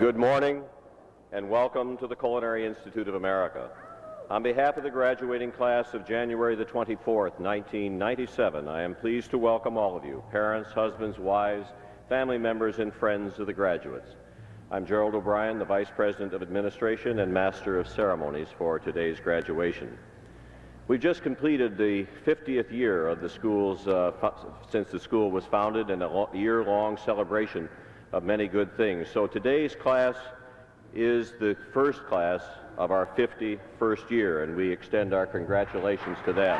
Good morning and welcome to the Culinary Institute of America. On behalf of the graduating class of January the 24th, 1997, I am pleased to welcome all of you, parents, husbands, wives, family members, and friends of the graduates. I'm Gerald O'Brien, the Vice President of Administration and Master of Ceremonies for today's graduation. We've just completed the 50th year of the school's, since the school was founded, and a year-long celebration of many good things. So today's class is the first class of our 51st year, and we extend our congratulations to them.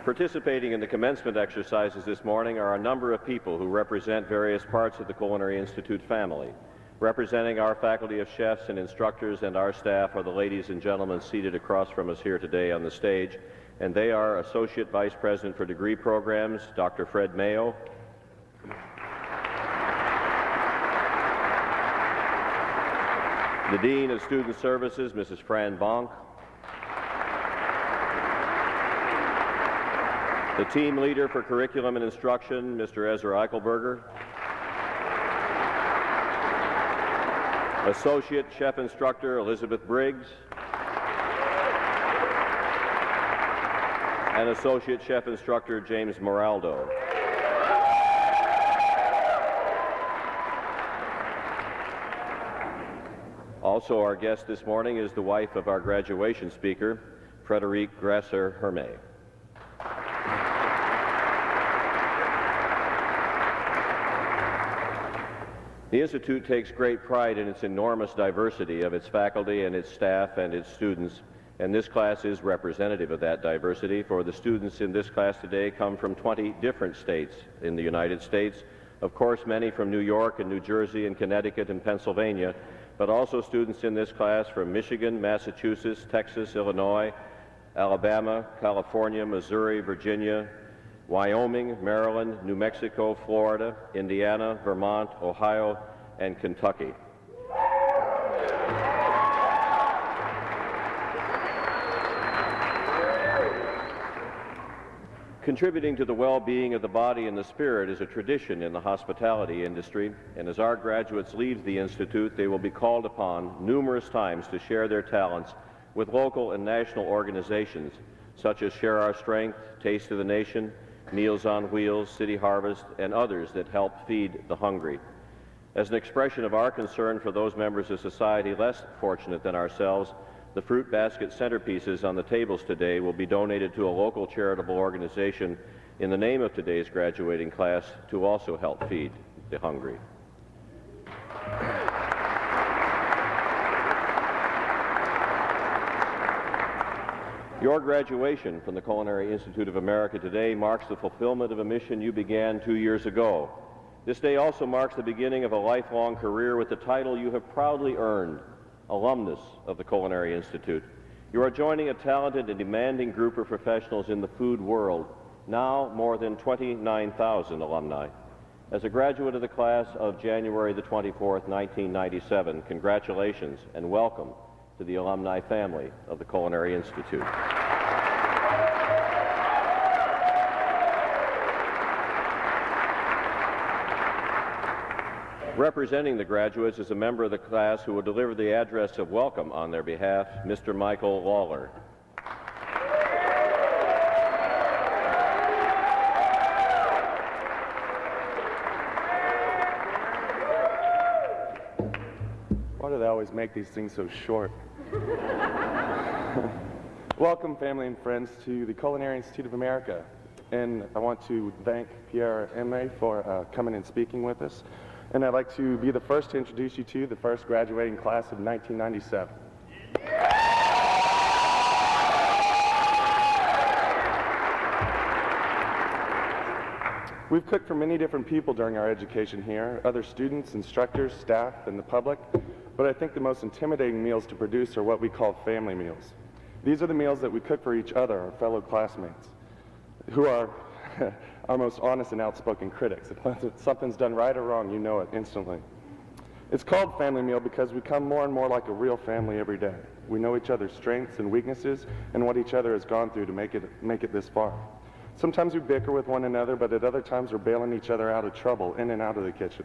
Participating in the commencement exercises this morning are a number of people who represent various parts of the Culinary Institute family. Representing our faculty of chefs and instructors and our staff are the ladies and gentlemen seated across from us here today on the stage, and they are Associate Vice President for Degree Programs, Dr. Fred Mayo, the Dean of Student Services, Mrs. Fran Bonk, the Team Leader for Curriculum and Instruction, Mr. Ezra Eichelberger, Associate Chef Instructor Elizabeth Briggs, and Associate Chef Instructor James Moraldo. Also our guest this morning is the wife of our graduation speaker, Frederique Grasser-Hermé. The Institute takes great pride in its enormous diversity of its faculty and its staff and its students, and this class is representative of that diversity, for the students in this class today come from 20 different states in the United States. Of course, many from New York and New Jersey and Connecticut and Pennsylvania, but also students in this class from Michigan, Massachusetts, Texas, Illinois, Alabama, California, Missouri, Virginia, Wyoming, Maryland, New Mexico, Florida, Indiana, Vermont, Ohio, and Kentucky. Contributing to the well-being of the body and the spirit is a tradition in the hospitality industry, and as our graduates leave the Institute, they will be called upon numerous times to share their talents with local and national organizations such as Share Our Strength, Taste of the Nation, Meals on Wheels, City Harvest, and others that help feed the hungry. As an expression of our concern for those members of society less fortunate than ourselves, the fruit basket centerpieces on the tables today will be donated to a local charitable organization in the name of today's graduating class to also help feed the hungry. Your graduation from the Culinary Institute of America today marks the fulfillment of a mission you began 2 years ago. This day also marks the beginning of a lifelong career with the title you have proudly earned, alumnus of the Culinary Institute. You are joining a talented and demanding group of professionals in the food world, now more than 29,000 alumni. As a graduate of the class of January the 24th, 1997, congratulations and welcome to the alumni family of the Culinary Institute. Representing the graduates is a member of the class who will deliver the address of welcome on their behalf, Mr. Michael Lawler. Why do they always make these things so short? Welcome, family and friends, to the Culinary Institute of America. And I want to thank Pierre Emé for coming and speaking with us. And I'd like to be the first to introduce you to the first graduating class of 1997. We've cooked for many different people during our education here, other students, instructors, staff, and the public, but I think the most intimidating meals to produce are what we call family meals. These are the meals that we cook for each other, our fellow classmates, who are our most honest and outspoken critics. If something's done right or wrong, you know it instantly. It's called family meal because we come more and more like a real family every day. We know each other's strengths and weaknesses and what each other has gone through to make it this far. Sometimes we bicker with one another, but at other times we're bailing each other out of trouble in and out of the kitchen.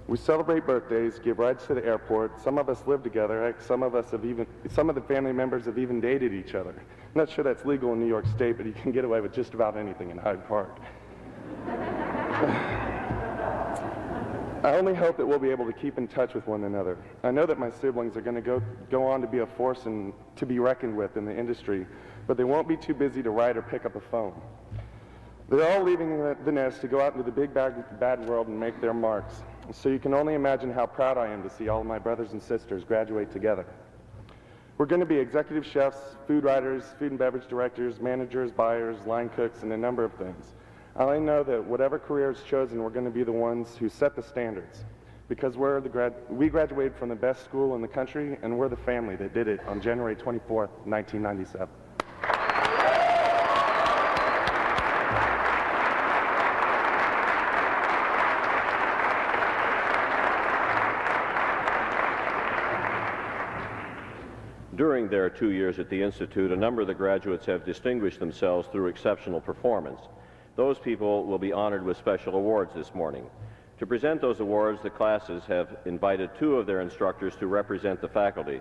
We celebrate birthdays, give rides to the airport. Some of us live together. Heck, some of the family members have even dated each other. I'm not sure that's legal in New York State, but you can get away with just about anything in Hyde Park. I only hope that we'll be able to keep in touch with one another. I know that my siblings are going to go on to be a force and to be reckoned with in the industry, but they won't be too busy to write or pick up a phone. They're all leaving the nest to go out into the big bad world and make their marks. So you can only imagine how proud I am to see all of my brothers and sisters graduate together. We're going to be executive chefs, food writers, food and beverage directors, managers, buyers, line cooks, and a number of things. I know that whatever career is chosen, we're going to be the ones who set the standards, because we graduated from the best school in the country, and we're the family that did it on January 24th, 1997. During their 2 years at the Institute, a number of the graduates have distinguished themselves through exceptional performance. Those people will be honored with special awards this morning. To present those awards, the classes have invited 2 of their instructors to represent the faculty.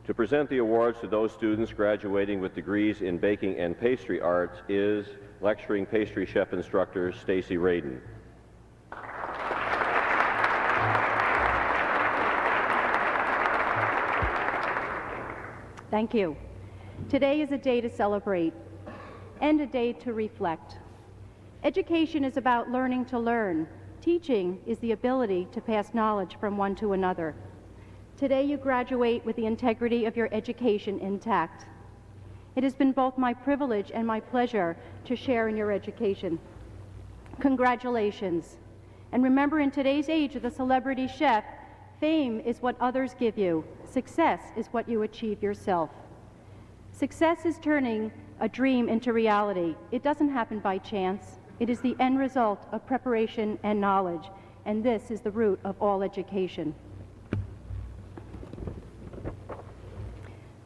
To present the awards to those students graduating with degrees in baking and pastry arts is lecturing pastry chef instructor Stacy Radin. Thank you. Today is a day to celebrate and a day to reflect. Education is about learning to learn. Teaching is the ability to pass knowledge from one to another. Today you graduate with the integrity of your education intact. It has been both my privilege and my pleasure to share in your education. Congratulations. And remember, in today's age of the celebrity chef, fame is what others give you. Success is what you achieve yourself. Success is turning a dream into reality. It doesn't happen by chance. It is the end result of preparation and knowledge, and this is the root of all education.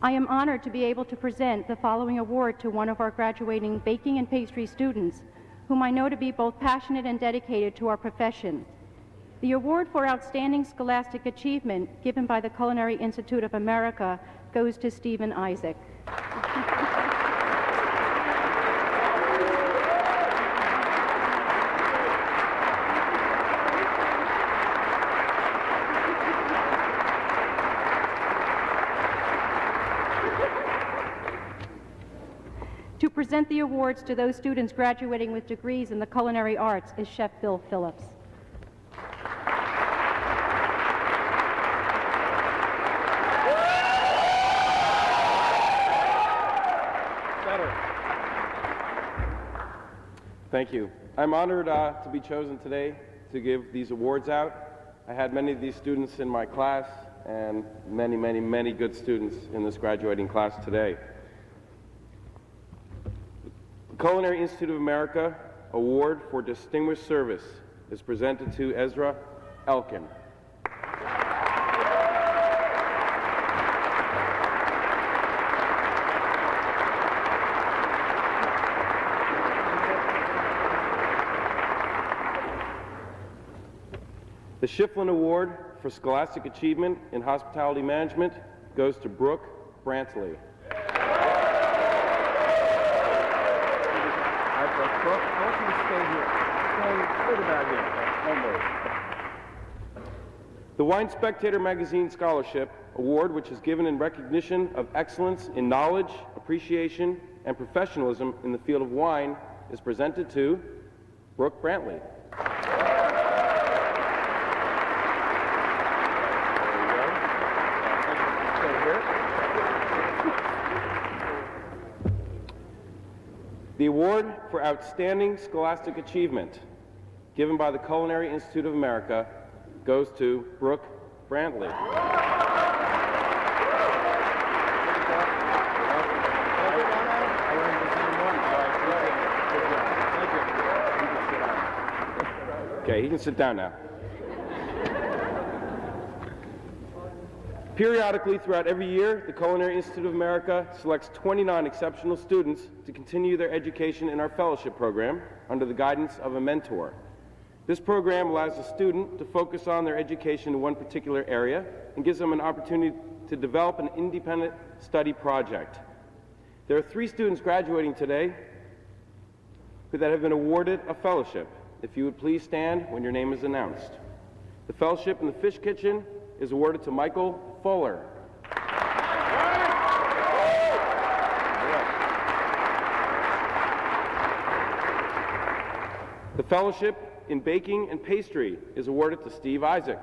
I am honored to be able to present the following award to one of our graduating baking and pastry students, whom I know to be both passionate and dedicated to our profession. The award for Outstanding Scholastic Achievement, given by the Culinary Institute of America, goes to Stephen Isaac. To present the awards to those students graduating with degrees in the culinary arts is Chef Bill Phillips. Thank you. I'm honored to be chosen today to give these awards out. I had many of these students in my class and many good students in this graduating class today. The Culinary Institute of America Award for Distinguished Service is presented to Ezra Elkin. The Schifflin Award for Scholastic Achievement in Hospitality Management goes to Brooke Brantley. Brooke, I want you to stay here. Stay about here. The Wine Spectator Magazine Scholarship Award, which is given in recognition of excellence in knowledge, appreciation, and professionalism in the field of wine, is presented to Brooke Brantley. The award for Outstanding Scholastic Achievement, given by the Culinary Institute of America, goes to Brooke Brantley. Okay, he can sit down now. Periodically, throughout every year, the Culinary Institute of America selects 29 exceptional students to continue their education in our fellowship program under the guidance of a mentor. This program allows a student to focus on their education in one particular area and gives them an opportunity to develop an independent study project. There are 3 students graduating today that have been awarded a fellowship. If you would please stand when your name is announced. The fellowship in the Fish Kitchen is awarded to Michael Fuller. The fellowship in Baking and Pastry is awarded to Steve Isaac.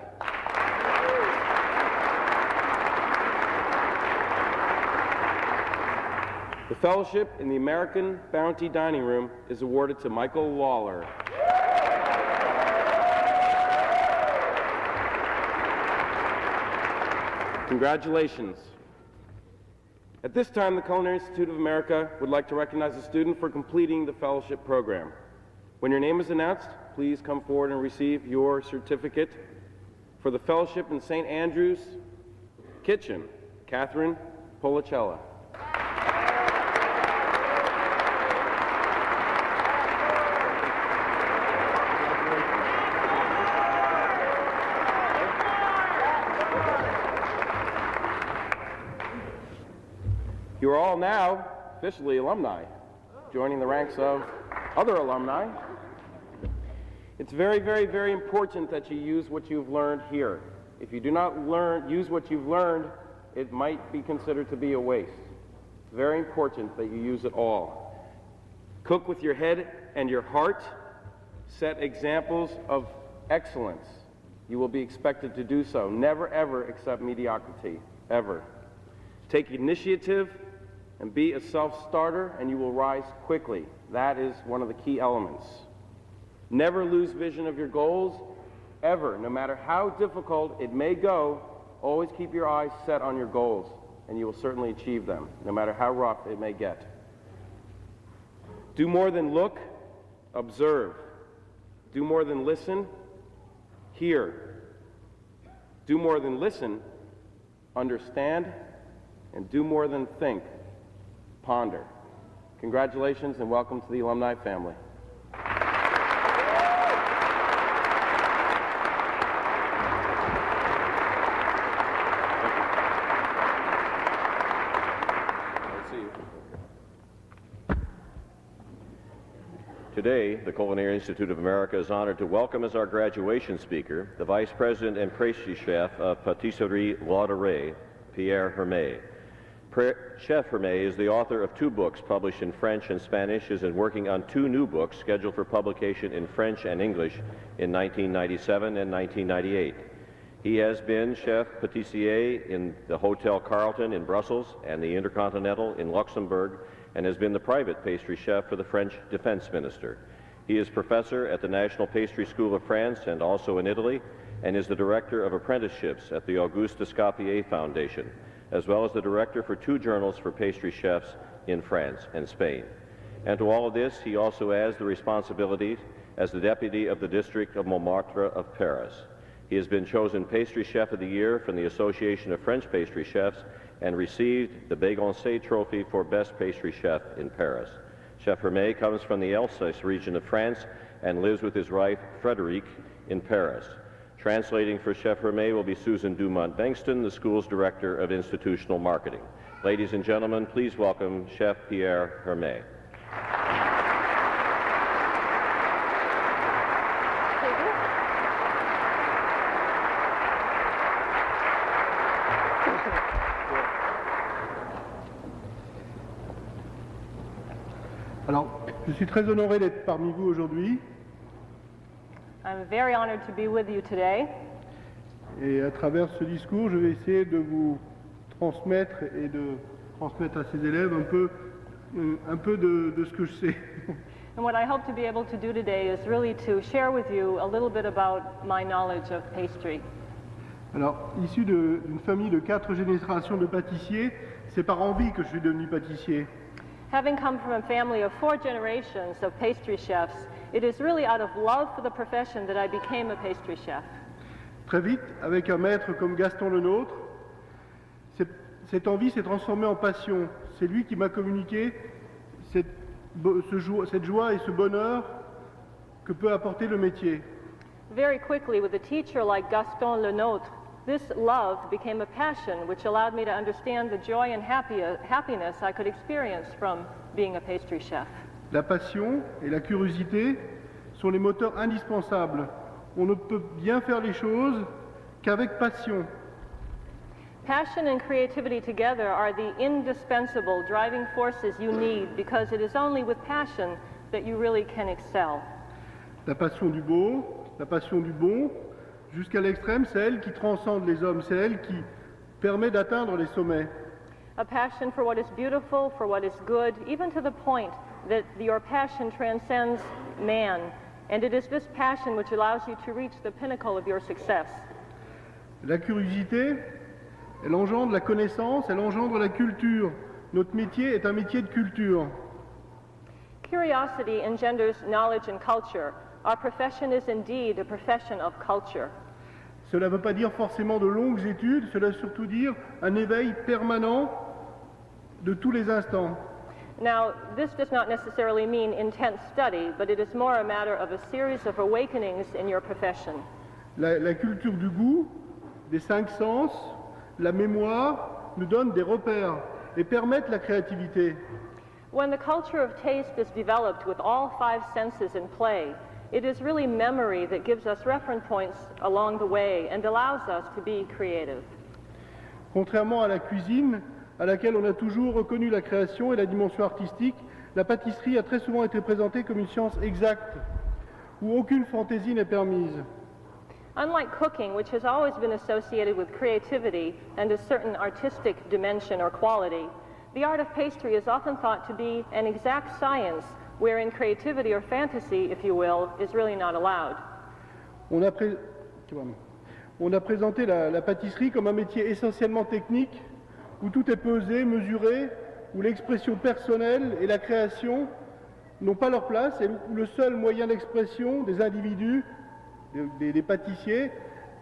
The fellowship in the American Bounty Dining Room is awarded to Michael Lawler. Congratulations. At this time, the Culinary Institute of America would like to recognize a student for completing the fellowship program. When your name is announced, please come forward and receive your certificate. For the fellowship in St. Andrew's Kitchen, Catherine Policella. You are all now officially alumni, joining the ranks of other alumni. It's very, very, very important that you use what you've learned here. If you do not use what you've learned, it might be considered to be a waste. It's very important that you use it all. Cook with your head and your heart. Set examples of excellence. You will be expected to do so. Never, ever accept mediocrity, ever. Take initiative and be a self-starter, and you will rise quickly. That is one of the key elements. Never lose vision of your goals, ever. No matter how difficult it may go, always keep your eyes set on your goals, and you will certainly achieve them, no matter how rough it may get. Do more than look, observe. Do more than listen, hear. Do more than listen, understand. And do more than think, ponder. Congratulations and welcome to the alumni family. Today, the Culinary Institute of America is honored to welcome as our graduation speaker the Vice President and Pastry Chef of Patisserie Lauderay, Pierre Hermé. Chef Hermé is the author of 2 books published in French and Spanish, is working on 2 new books scheduled for publication in French and English in 1997 and 1998. He has been chef pâtissier in the Hotel Carlton in Brussels and the Intercontinental in Luxembourg, and has been the private pastry chef for the French Defense Minister. He is professor at the National Pastry School of France and also in Italy, and is the director of apprenticeships at the Auguste Escoffier Foundation, as well as the director for 2 journals for pastry chefs in France and Spain. And to all of this, he also has the responsibility as the deputy of the district of Montmartre of Paris. He has been chosen Pastry Chef of the Year from the Association of French Pastry Chefs and received the Bégoncé Trophy for Best Pastry Chef in Paris. Chef Hermé comes from the Alsace region of France and lives with his wife, Frédérique, in Paris. Translating for Chef Hermé will be Susan Dumont-Bengston, the school's Director of Institutional Marketing. Ladies and gentlemen, please welcome Chef Pierre Hermé. Alors, je suis très honoré d'être parmi vous aujourd'hui. I'm very honored to be with you today. Et à travers ce discours, je vais essayer de vous transmettre et de transmettre à ces élèves un peu de ce que je sais. And what I hope to be able to do today is really to share with you a little bit about my knowledge of pastry. Alors, issu d'une famille de 4 générations de pâtissiers, c'est par envie que je suis devenu pâtissier. Having come from a family of 4 generations of pastry chefs, it is really out of love for the profession that I became a pastry chef. Très vite, avec un maître comme Gaston Lenôtre, Cette envie s'est transformée en passion. C'est lui qui m'a communiqué cette joie et ce bonheur que peut apporter le métier. Very quickly, with a teacher like Gaston Lenôtre, this love became a passion which allowed me to understand the joy and happiness I could experience from being a pastry chef. La passion et la curiosité sont les moteurs indispensables. On ne peut bien faire les choses qu'avec passion. Passion and creativity together are the indispensable driving forces you need because it is only with passion that you really can excel. La passion du beau, la passion du bon, jusqu'à l'extrême, c'est elle qui transcende les hommes, c'est elle qui permet d'atteindre les sommets. A passion for what is beautiful, for what is good, even to the point that your passion transcends man. And it is this passion which allows you to reach the pinnacle of your success. La curiosité, elle engendre la connaissance, elle engendre la culture. Notre métier est un métier de culture. Curiosity engenders knowledge and culture. Our profession is indeed a profession of culture. Cela ne veut pas dire forcément de longues études, cela veut surtout dire un éveil permanent de tous les instants. Now, this does not necessarily mean intense study, but it is more a matter of a series of awakenings in your profession. La culture du goût, des cinq sens, la mémoire nous donnent des repères et permettent la créativité. When the culture of taste is developed with all five senses in play, it is really memory that gives us reference points along the way and allows us to be creative. Contrairement à la cuisine, à laquelle on a toujours reconnu la création et la dimension artistique, la pâtisserie a très souvent été présentée comme une science exacte, où aucune fantaisie n'est permise. Unlike cooking, which has always been associated with creativity and a certain artistic dimension or quality, the art of pastry is often thought to be an exact science wherein creativity or fantasy, if you will, is really not allowed. On a présenté la pâtisserie comme un métier essentiellement technique, où tout est pesé, mesuré, où l'expression personnelle et la création n'ont pas leur place et où le seul moyen d'expression des individus, des pâtissiers,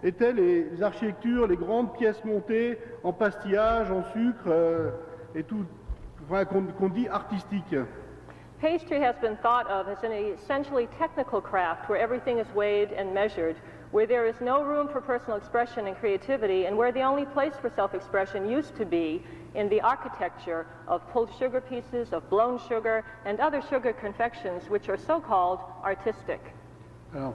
étaient les architectures, les grandes pièces montées en pastillage, en sucre et tout, enfin, qu'on dit artistique. Pastry has been thought of as an essentially technical craft where everything is weighed and measured, where there is no room for personal expression and creativity, and where the only place for self-expression used to be in the architecture of pulled sugar pieces, of blown sugar, and other sugar confections, which are so-called artistic. Alors,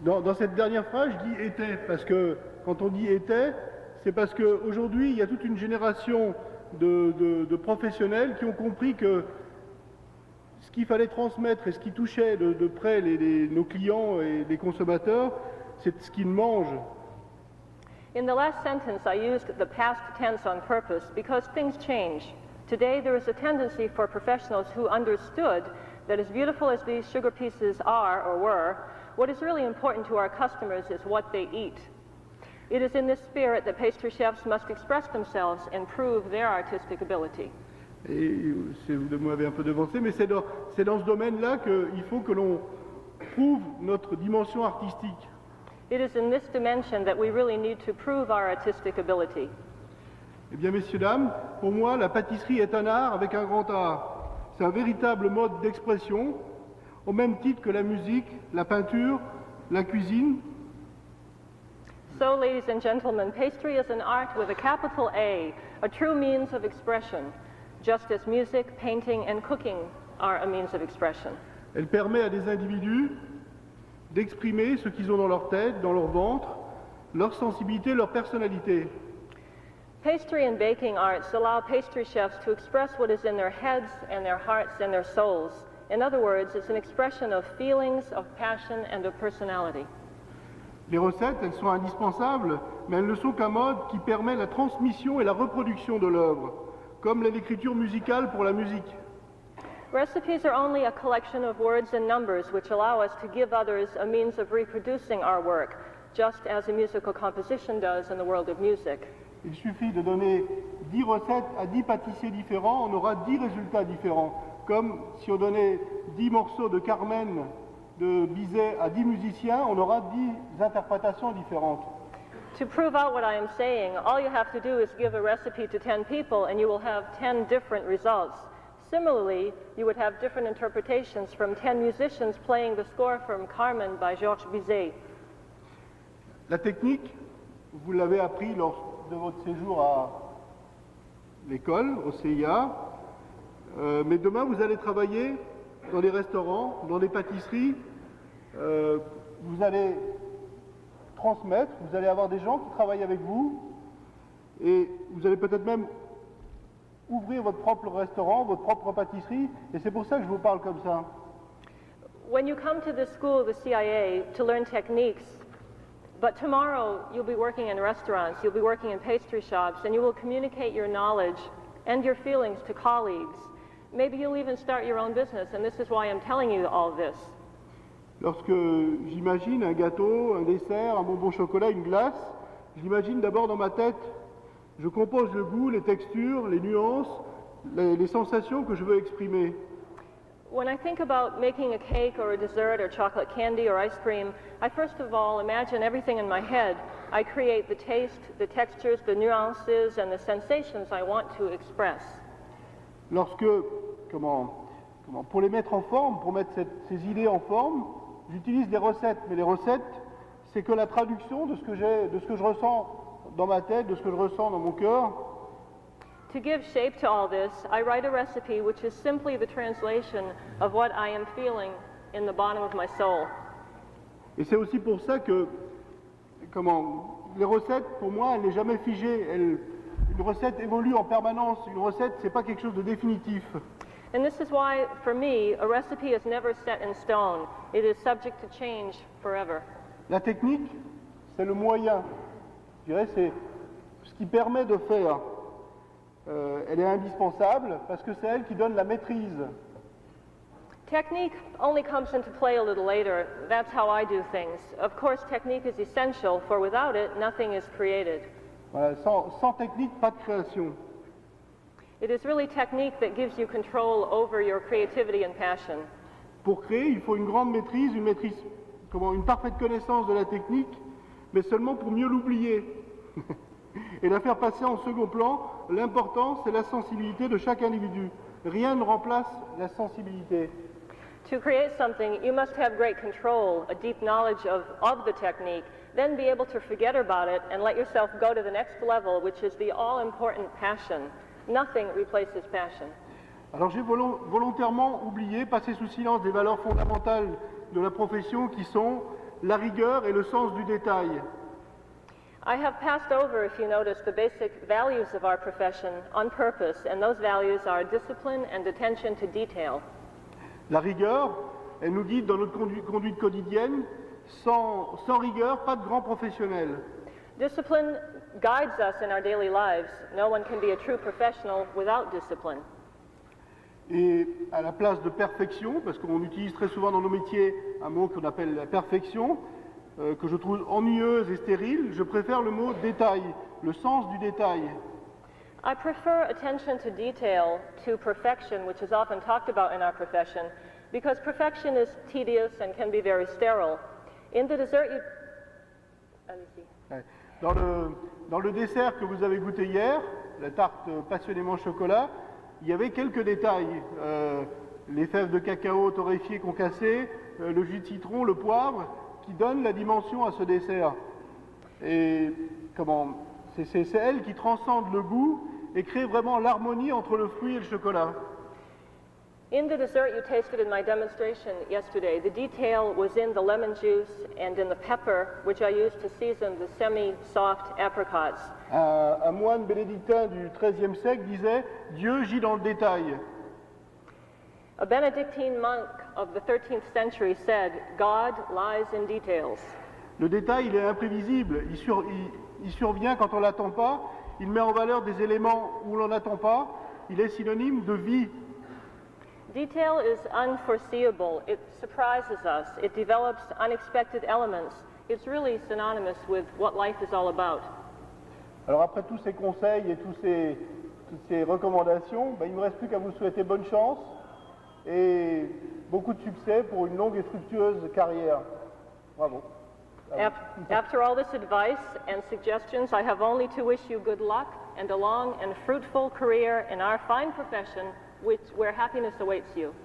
dans cette dernière phrase, je dis était, parce que quand on dit était, c'est parce qu'aujourd'hui, il y a toute une génération de professionnels qui ont compris que ce qu'il fallait transmettre et ce qui touchait de près nos clients et les consommateurs, c'est ce qu'ils mangent. In the last sentence, I used the past tense on purpose because things change. Today, there is a tendency for professionals who understood that as beautiful as these sugar pieces are or were, what is really important to our customers is what they eat. It is in this spirit that pastry chefs must express themselves and prove their artistic ability. Et vous m'avez un peu devancé, mais c'est dans ce domaine-là qu'il faut que l'on prouve notre dimension artistique. It is in this dimension that we really need to prove our artistic ability. Eh bien, messieurs, dames, pour moi, la pâtisserie est un art avec un grand art. C'est un véritable mode d'expression, au même titre que la musique, la peinture, la cuisine. So, ladies and gentlemen, pastry is an art with a capital A true means of expression, just as music, painting, and cooking are a means of expression. Elle permet à des individus d'exprimer ce qu'ils ont dans leur tête, dans leur ventre, leur sensibilité, leur personnalité. Pastry and baking arts allow pastry chefs to express what is in their heads and their hearts and their souls. In other words, it's an expression of feelings, of passion, and of personality. Les recettes, elles sont indispensables, mais elles ne sont qu'un mode qui permet la transmission et la reproduction de l'œuvre, comme l'écriture musicale pour la musique. Recipes are only a collection of words and numbers which allow us to give others a means of reproducing our work, just as a musical composition does in the world of music. Il suffit de donner 10 recettes à 10 pâtissiers différents, on aura 10 résultats différents. Comme si on donnait 10 morceaux de Carmen de Bizet à 10 musiciens, on aura 10 interprétations différentes. To prove out what I am saying, all you have to do is give a recipe to 10 people and you will have 10 different results. Similarly, you would have different interpretations from 10 musicians playing the score from Carmen by Georges Bizet. La technique, vous l'avez appris lors de votre séjour à l'école, au CIA, mais demain vous allez travailler dans les restaurants, dans les pâtisseries, vous allez transmettre, vous allez avoir des gens qui travaillent avec vous et vous allez peut-être même ouvrir votre propre restaurant, votre propre pâtisserie, et c'est pour ça que je vous parle comme ça. When you come to this school, the CIA, to learn techniques, but tomorrow you'll be working in restaurants, you'll be working in pastry shops, and you will communicate your knowledge and your feelings to colleagues. Maybe you'll even start your own business, and this is why I'm telling you all this. Lorsque j'imagine un gâteau, un dessert, un bonbon au chocolat, une glace, je l'imagine d'abord dans ma tête. Je compose le goût, les textures, les nuances, les sensations que je veux exprimer. When I think about making a cake or a dessert or chocolate candy or ice cream, I first of all imagine everything in my head. I create the taste, the textures, the nuances, and the sensations I want to express. Lorsque, pour les mettre en forme, pour mettre ces idées en forme, j'utilise des recettes. Mais les recettes, c'est que la traduction de ce que je ressens dans ma tête, de ce que je ressens dans mon cœur. To give shape to all this, I write a recipe which is simply the translation of what I am feeling in the bottom of my soul. Et c'est aussi pour ça que, les recettes, pour moi, elle n'est jamais figée. Une recette évolue en permanence. Une recette, c'est pas quelque chose de définitif. And this is why, for me, a recipe is never set in stone. It is subject to change forever. La technique, c'est le moyen. Je dirais, c'est ce qui permet de faire. Elle est indispensable parce que c'est elle qui donne la maîtrise. Technique only comes into play a little later. That's how I do things. Of course, technique is essential, for without it, nothing is created. Voilà, sans technique, pas de création. It is really technique that gives you control over your creativity and passion. Pour créer, il faut une grande maîtrise, une parfaite connaissance de la technique, mais seulement pour mieux l'oublier. Et la faire passer en second plan, l'important, c'est la sensibilité de chaque individu. Rien ne remplace la sensibilité. To create something, you must have great control, a deep knowledge of the technique, then be able to forget about it and let yourself go to the next level, which is the all-important passion. Nothing replaces passion. Alors j'ai volontairement oublié, passé sous silence des valeurs fondamentales de la profession qui sont la rigueur et le sens du détail. I have passed over, if you notice, the basic values of our profession on purpose, and those values are discipline and attention to detail. La rigueur, elle nous guide dans notre conduite quotidienne. Sans rigueur, pas de grand professionnel. Discipline guides us in our daily lives. No one can be a true professional without discipline. Et à la place de perfection, parce qu'on utilise très souvent dans nos métiers un mot qu'on appelle la perfection, que je trouve ennuyeuse et stérile, je préfère le mot détail, le sens du détail. I prefer attention to detail to perfection, which is often talked about in our profession, because perfection is tedious and can be very sterile. In the dessert, Dans le dessert que vous avez goûté hier, la tarte passionnément chocolat, il y avait quelques détails. Les fèves de cacao torréfiées concassées, le jus de citron, le poivre, qui donnent la dimension à ce dessert. Et c'est elle qui transcende le goût et crée vraiment l'harmonie entre le fruit et le chocolat. In the dessert you tasted in my demonstration yesterday, the detail was in the lemon juice and in the pepper, which I used to season the semi-soft apricots. Un moine bénédictin du XIIIe siècle disait « Dieu gît dans le détail ». A Benedictine monk of the 13th century said, God lies in details. Le détail, il est imprévisible, il survient quand on ne l'attend pas, il met en valeur des éléments où l'on n'attend pas, il est synonyme de vie. Detail is unforeseeable, it surprises us, it develops unexpected elements. It's really synonymous with what life is all about. Alors après tous ces conseils et toutes ces recommandations, il ne me reste plus qu'à vous souhaiter bonne chance et beaucoup de succès pour une longue et fructueuse carrière. Bravo. After all this advice and suggestions, I have only to wish you good luck and a long and fruitful career in our fine profession, where happiness awaits you.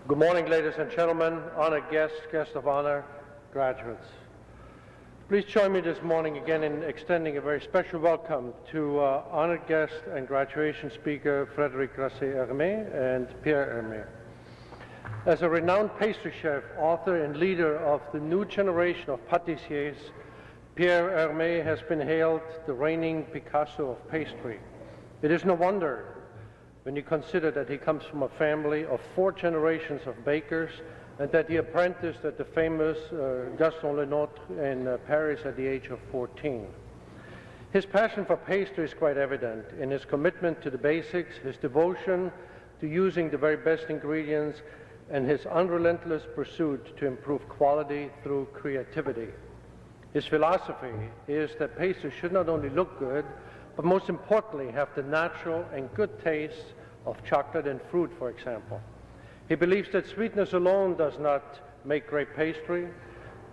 Good morning, ladies and gentlemen, honored guests, guests of honor, graduates. Please join me this morning again in extending a very special welcome to honored guest and graduation speaker Frédéric Grasset-Hermé and Pierre Hermé. As a renowned pastry chef, author, and leader of the new generation of pâtissiers, Pierre Hermé has been hailed the reigning Picasso of pastry. It is no wonder when you consider that he comes from a family of 4 generations of bakers and that he apprenticed at the famous Gaston Lenôtre in Paris at the age of 14. His passion for pastry is quite evident in his commitment to the basics, his devotion to using the very best ingredients, and his unrelentless pursuit to improve quality through creativity. His philosophy is that pastry should not only look good, but most importantly, have the natural and good taste of chocolate and fruit, for example. He believes that sweetness alone does not make great pastry,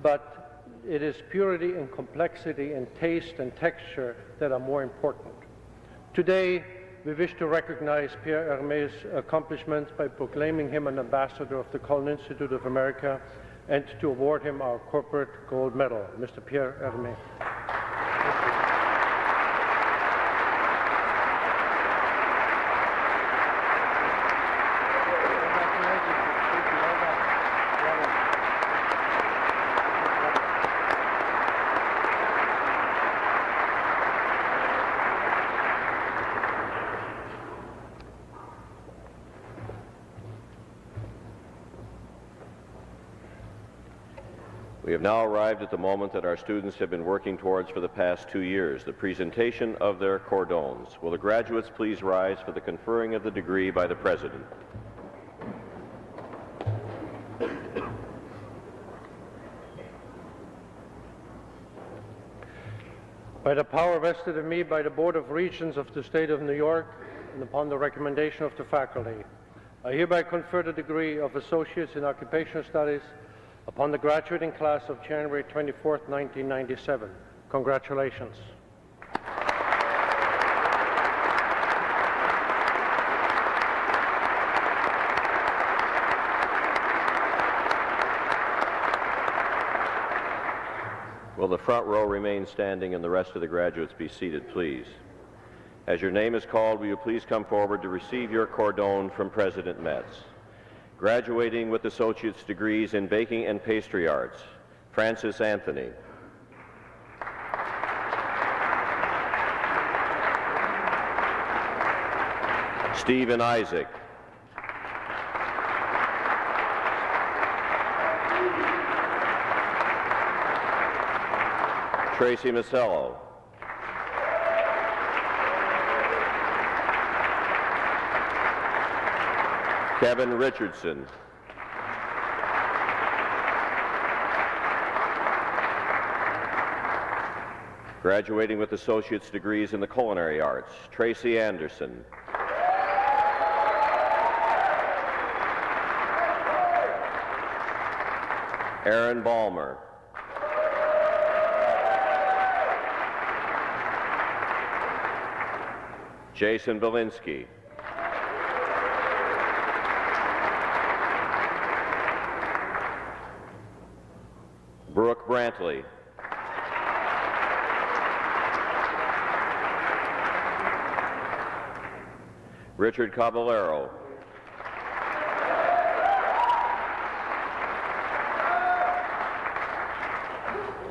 but it is purity and complexity and taste and texture that are more important. Today, we wish to recognize Pierre Hermé's accomplishments by proclaiming him an ambassador of the Culinary Institute of America and to award him our corporate gold medal. Mr. Pierre Hermé. We have now arrived at the moment that our students have been working towards for the past 2 years, the presentation of their cordons. Will the graduates please rise for the conferring of the degree by the President? By the power vested in me by the Board of Regents of the State of New York and upon the recommendation of the faculty, I hereby confer the degree of Associates in Occupational Studies upon the graduating class of January 24th, 1997. Congratulations. Will the front row remain standing and the rest of the graduates be seated, please? As your name is called, will you please come forward to receive your cordon from President Metz? Graduating with associate's degrees in baking and pastry arts, Francis Anthony. Stephen Isaac. Tracy Masello. Kevin Richardson. Graduating with associate's degrees in the culinary arts, Tracy Anderson. Aaron Balmer. Jason Belinsky. Brooke Brantley. Richard Caballero.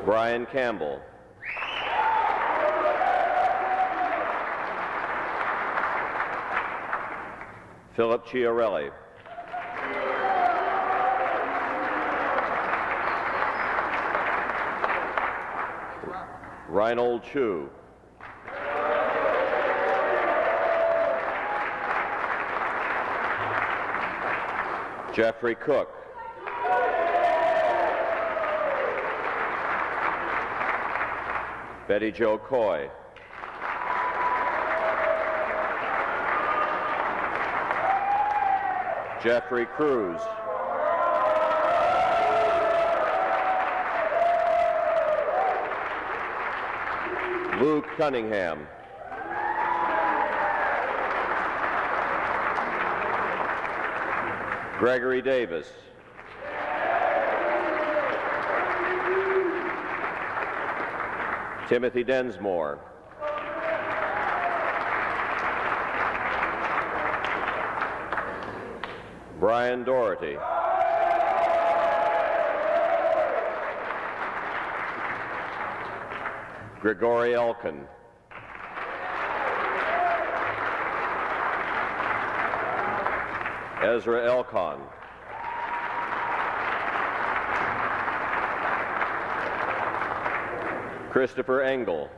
Brian Campbell. Philip Chiarelli. Reinhold Chu. Jeffrey Cook. Betty Jo Coy. Jeffrey Cruz. Luke Cunningham. Gregory Davis. Timothy Densmore. Brian Doherty. Grigori Elkin. Ezra Elkon. Christopher Engel.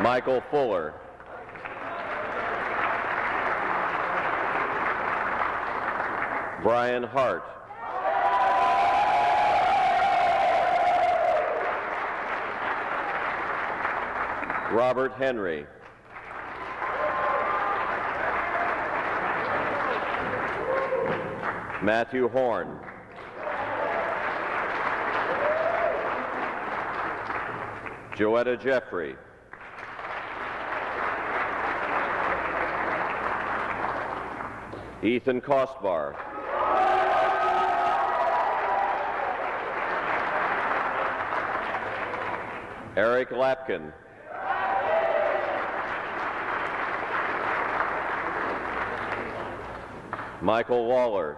Michael Fuller. Brian Hart. Robert Henry. Matthew Horn. Joetta Jeffrey. Ethan Kostbar. Eric Lapkin. Michael Waller.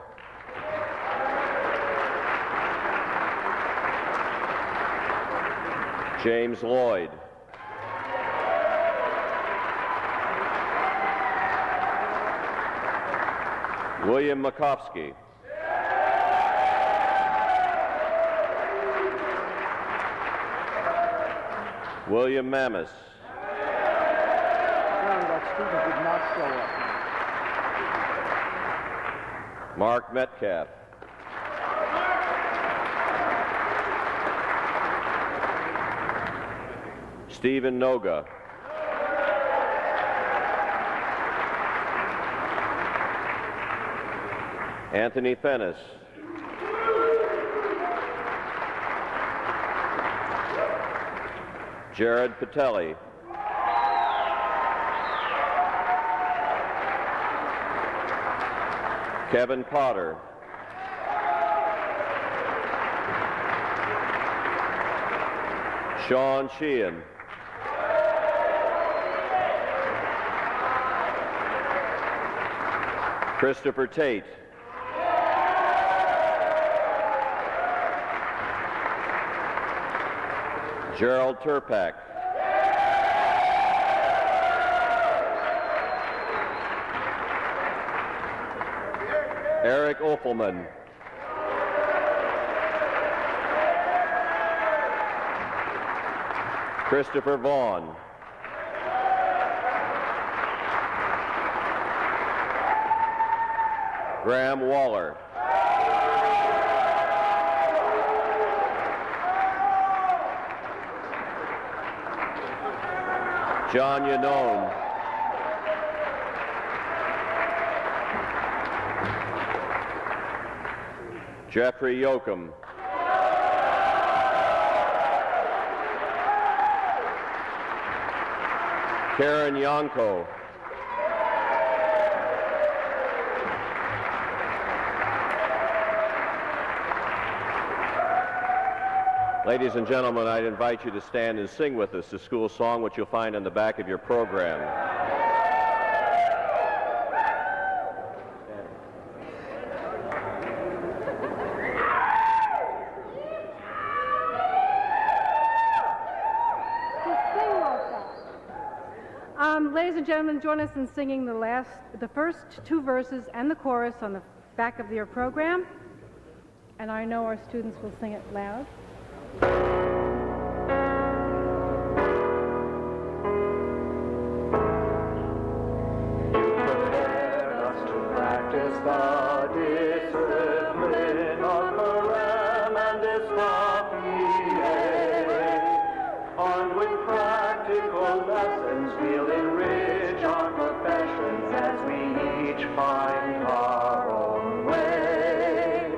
James Lloyd. William Makovsky. William Mammis. That student did not show up. Mark Metcalf. Stephen Noga. Anthony Fennis. Jared Patelli. Kevin Potter. Sean Sheehan. Christopher Tate. Gerald Turpak. Eric Opelman. Christopher Vaughn. Graham Waller. John Yanone. Jeffrey Yoakum. Karen Yanko. Ladies and gentlemen, I'd invite you to stand and sing with us the school song, which you'll find on the back of your program. Ladies and gentlemen, join us in singing the first two verses and the chorus on the back of your program. And I know our students will sing it loud. the discipline of Carême and Escoffier. Armed with practical lessons, we'll enrich our professions as we each find our own way.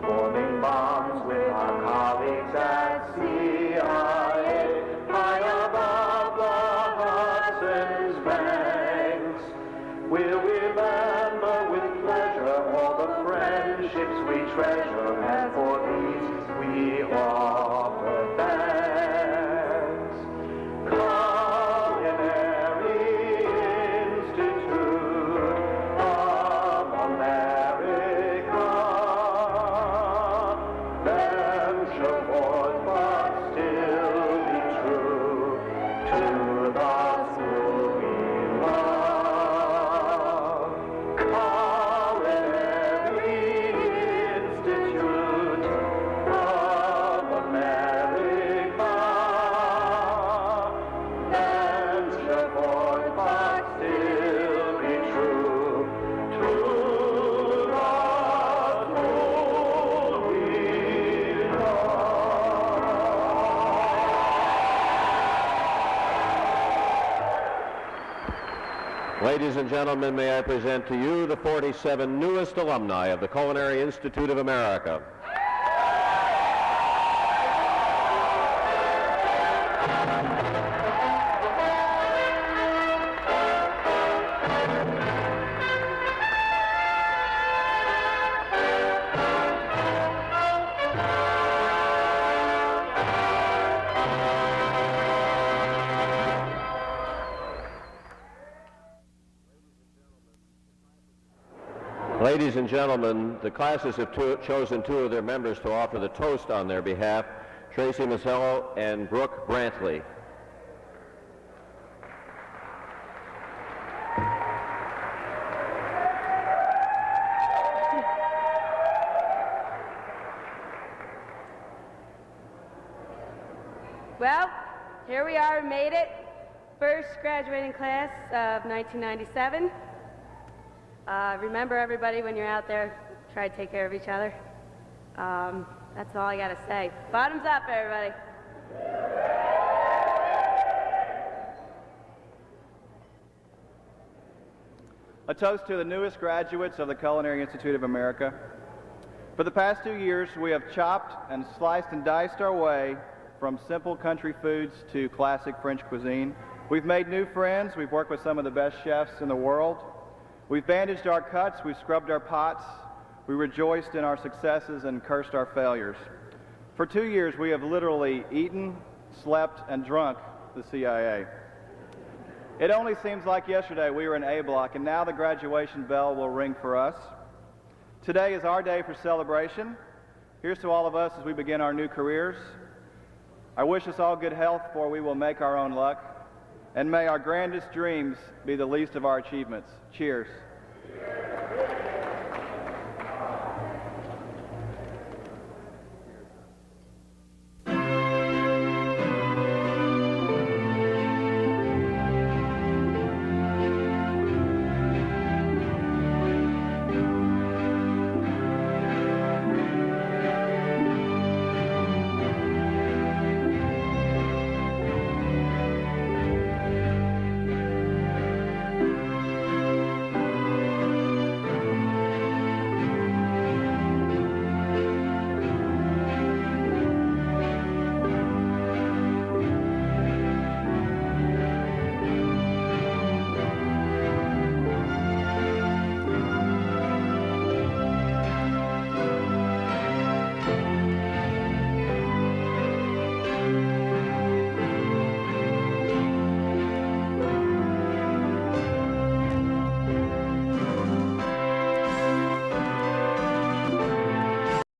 Forming bonds with our colleagues at CIA, high above the Hudson's banks. We'll remember with pleasure all the friendships we treasure, and for these we offer thanks. Culinary Institute of America, venture forth but still be true to the school we love. Culinary Institute of America, venture forth but still be true to the school we Ladies and gentlemen, may I present to you the 47 newest alumni of the Culinary Institute of America. Ladies and gentlemen, the classes have chosen two of their members to offer the toast on their behalf, Tracy Masello and Brooke Brantley. Well, here we are, we made it. First graduating class of 1997. Remember, everybody, when you're out there, try to take care of each other. That's all I got to say. Bottoms up, everybody. A toast to the newest graduates of the Culinary Institute of America. For the past 2 years, we have chopped and sliced and diced our way from simple country foods to classic French cuisine. We've made new friends. We've worked with some of the best chefs in the world. We've bandaged our cuts. We've scrubbed our pots. We rejoiced in our successes and cursed our failures. For 2 years, we have literally eaten, slept, and drunk the CIA. It only seems like yesterday we were in A Block, and now the graduation bell will ring for us. Today is our day for celebration. Here's to all of us as we begin our new careers. I wish us all good health, for we will make our own luck. And may our grandest dreams be the least of our achievements. Cheers.